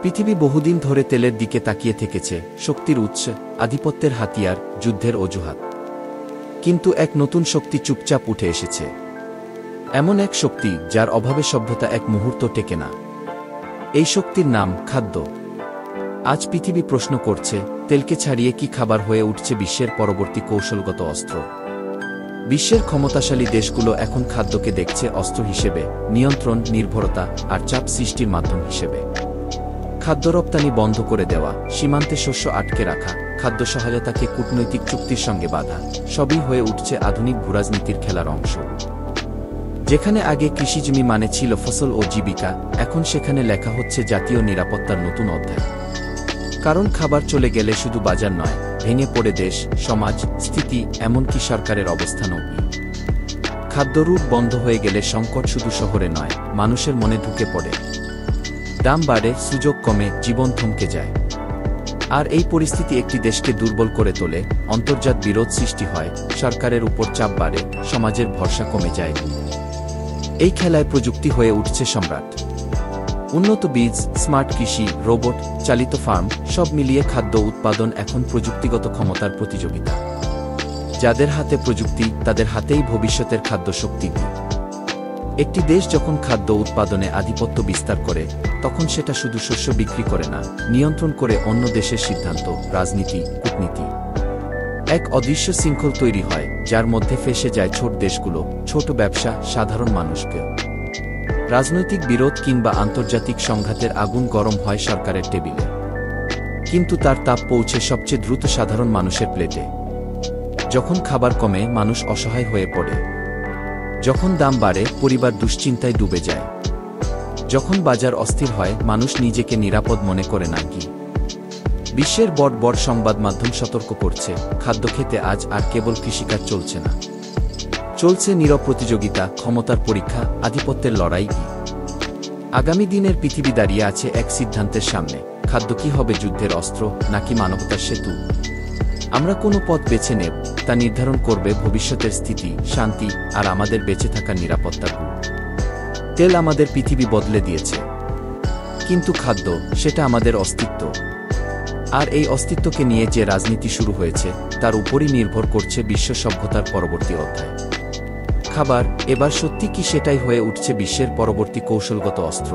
পৃথিবী বহুদিন ধরে তেলের দিকে তাকিয়ে থেকেছে, শক্তির উৎস, আধিপত্যের হাতিয়ার, যুদ্ধের অজুহাত। কিন্তু এক নতুন শক্তি চুপচাপ উঠে এসেছে। এমন এক শক্তি যার অভাবে সভ্যতা এক মুহূর্ত টেকে না। এই শক্তির নাম খাদ্য। আজ পৃথিবী প্রশ্ন করছে, তেলকে ছাড়িয়ে কি খাবার হয়ে উঠছে বিশ্বের পরবর্তী কৌশলগত অস্ত্র? বিশ্বের ক্ষমতাশালী দেশগুলো এখন খাদ্যকে দেখছে অস্ত্র হিসেবে, নিয়ন্ত্রণ, নির্ভরতা আর চাপ সৃষ্টির মাধ্যম হিসেবে। খাদ্য রপ্তানি বন্ধ করে দেওয়া, সীমান্তে শস্য আটকে রাখা, খাদ্য সহায়তাকে কূটনৈতিক চুক্তির সঙ্গে বাধা, সবই হয়ে উঠছে আধুনিক ভূরাজনীতির খেলার অংশ। যেখানে আগে কৃষিজমি মানে ছিল ফসল ও জীবিকা, এখন সেখানে লেখা হচ্ছে জাতীয় নিরাপত্তার নতুন অধ্যায়। কারণ খাবার চলে গেলে শুধু বাজার নয়, ভেঙে পড়ে দেশ, সমাজ, স্থিতি, এমনকি সরকারের অবস্থানও। খাদ্যরূপ বন্ধ হয়ে গেলে সংকট শুধু শহরে নয়, মানুষের মনে ঢুকে পড়ে। দাম বাড়ে, সুযোগ কমে, জীবন থমকে যায়। আর এই পরিস্থিতি একটি দেশকে দুর্বল করে তোলে, অন্তর্জাত বিরোধ সৃষ্টি হয়, সরকারের উপর চাপ বাড়ে, সমাজের ভরসা কমে যায়। এই খেলায় প্রযুক্তি হয়ে উঠছে সম্রাট। উন্নত বীজ, স্মার্ট কৃষি, রোবট চালিত ফার্ম, সব মিলিয়ে খাদ্য উৎপাদন এখন প্রযুক্তিগত ক্ষমতার প্রতিযোগিতা। যাদের হাতে প্রযুক্তি, তাদের হাতেই ভবিষ্যতের খাদ্য শক্তি। একটি দেশ যখন খাদ্য উৎপাদনে আধিপত্য বিস্তার করে, তখন সেটা শুধু শস্য বিক্রি করে না, নিয়ন্ত্রণ করে অন্য দেশের সিদ্ধান্ত, রাজনীতি, কূটনীতি। এক অদৃশ্য শৃঙ্খল তৈরি হয়, যার মধ্যে ফেঁসে যায় ছোট দেশগুলো, ছোট ব্যবসা, সাধারণ মানুষকে। রাজনৈতিক বিরোধ কিংবা আন্তর্জাতিক সংঘাতের আগুন গরম হয় সরকারের টেবিলে, কিন্তু তার তাপ পৌঁছে সবচেয়ে দ্রুত সাধারণ মানুষের প্লেটে। যখন খাবার কমে, মানুষ অসহায় হয়ে পড়ে। যখন দাম বাড়ে, পরিবার দুশ্চিন্তায় ডুবে যায়। যখন বাজার অস্থির হয়, মানুষ নিজেকে নিরাপদ মনে করে না। কি বিশ্বের বড় বড় সংবাদ মাধ্যম সতর্ক করছে, খাদ্য খেতে আজ আর কেবল কৃষিকাজ চলছে না, চলছে নীরব প্রতিযোগিতা, ক্ষমতার পরীক্ষা, আধিপত্যের লড়াই। আগামী দিনের পৃথিবী দাঁড়িয়ে আছে এক সিদ্ধান্তের সামনে, খাদ্য কি হবে যুদ্ধের অস্ত্র নাকি মানবতার সেতু? আমরা কোনো পথ বেছে নেব, তা নির্ধারণ করবে ভবিষ্যতের স্থিতি, শান্তি আর আমাদের বেঁচে থাকার নিরাপত্তার গুণ। তেল আমাদের পৃথিবী বদলে দিয়েছে, কিন্তু খাদ্য, সেটা আমাদের অস্তিত্ব। আর এই অস্তিত্বকে নিয়ে যে রাজনীতি শুরু হয়েছে, তার উপরই নির্ভর করছে বিশ্ব সভ্যতার পরবর্তী অধ্যায়। খাবার এবার সত্যি কি সেটাই হয়ে উঠছে বিশ্বের পরবর্তী কৌশলগত অস্ত্র?